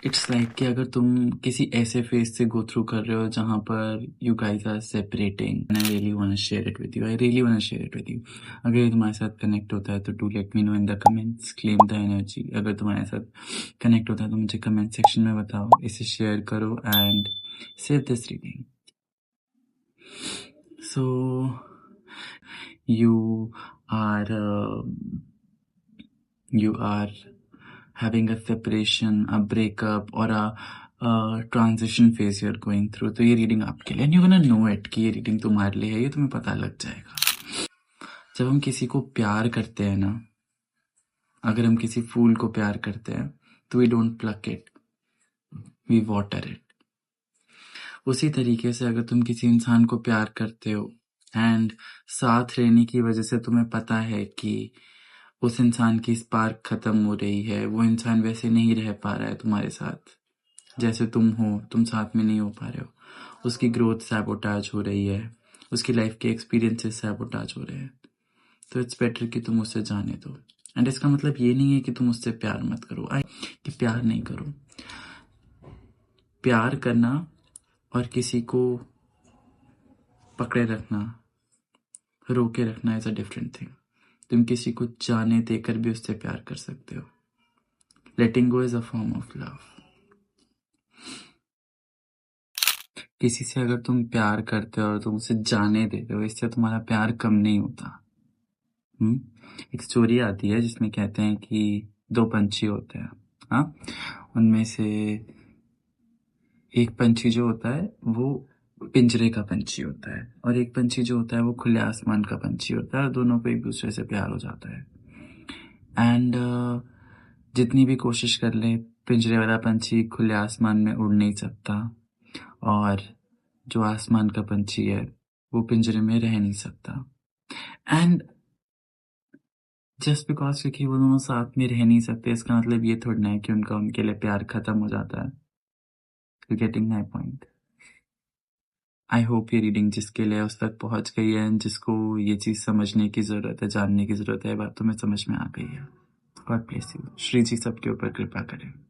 It's like कि अगर तुम किसी ऐसे फेज से गो थ्रू कर रहे हो जहाँ पर you guys are separating, I really want to share it with you, I really want to share it with you. अगर ये तुम्हारे साथ कनेक्ट होता है तो do let me know in the comments, claim the energy. अगर तुम्हारे साथ कनेक्ट होता है तो मुझे कमेंट सेक्शन में बताओ, इसे शेयर करो and save this reading. So you are having a separation, a breakup or a transition phase you're going through, तो ये रीडिंग आपके लिए, and you're gonna know it कि ये रीडिंग तुम्हारे लिए है, ये तुम्हें पता लग जाएगा। जब हम किसी को प्यार करते हैं ना, अगर हम किसी फूल को प्यार करते हैं तो we don't pluck it, we water it. उसी तरीके से अगर तुम किसी इंसान को प्यार करते हो एंड साथ रहने की वजह से तुम्हें पता है कि उस इंसान की स्पार्क खत्म हो रही है, वो इंसान वैसे नहीं रह पा रहा है तुम्हारे साथ जैसे तुम हो, तुम साथ में नहीं हो पा रहे हो, उसकी ग्रोथ सैबोटाज हो रही है, उसकी लाइफ के एक्सपीरियंसेस सैबोटाज हो रहे हैं, तो इट्स बेटर कि तुम उससे जाने दो। एंड इसका मतलब ये नहीं है कि तुम उससे प्यार मत करो, कि प्यार नहीं करो। प्यार करना और किसी को पकड़े रखना, रोके रखना इज अ डिफरेंट थिंग। तुम किसी को जाने देकर भी उससे प्यार कर सकते हो। Letting go is a form of love. किसी से अगर तुम प्यार करते हो और तुम उसे जाने देते हो, इससे तुम्हारा प्यार कम नहीं होता। एक स्टोरी आती है जिसमें कहते हैं कि दो पंछी होते हैं, हाँ, उनमें से एक पंछी जो होता है वो पिंजरे का पंछी होता है और एक पंछी जो होता है वो खुले आसमान का पंछी होता है, और दोनों को एक दूसरे से प्यार हो जाता है। एंड जितनी भी कोशिश कर ले, पिंजरे वाला पंछी खुले आसमान में उड़ नहीं सकता और जो आसमान का पंछी है वो पिंजरे में रह नहीं सकता। एंड जस्ट बिकॉज क्योंकि वो दोनों साथ में रह नहीं सकते, इसका मतलब ये थोड़ा ना है कि उनका उनके लिए प्यार खत्म हो जाता है। You getting my point? I hope ये रीडिंग जिसके लिए उस तक पहुंच गई है, जिसको ये चीज़ समझने की ज़रूरत है, जानने की ज़रूरत है, बात तुम्हें समझ में आ गई है। God bless you. Shri ji सबके ऊपर कृपा करें।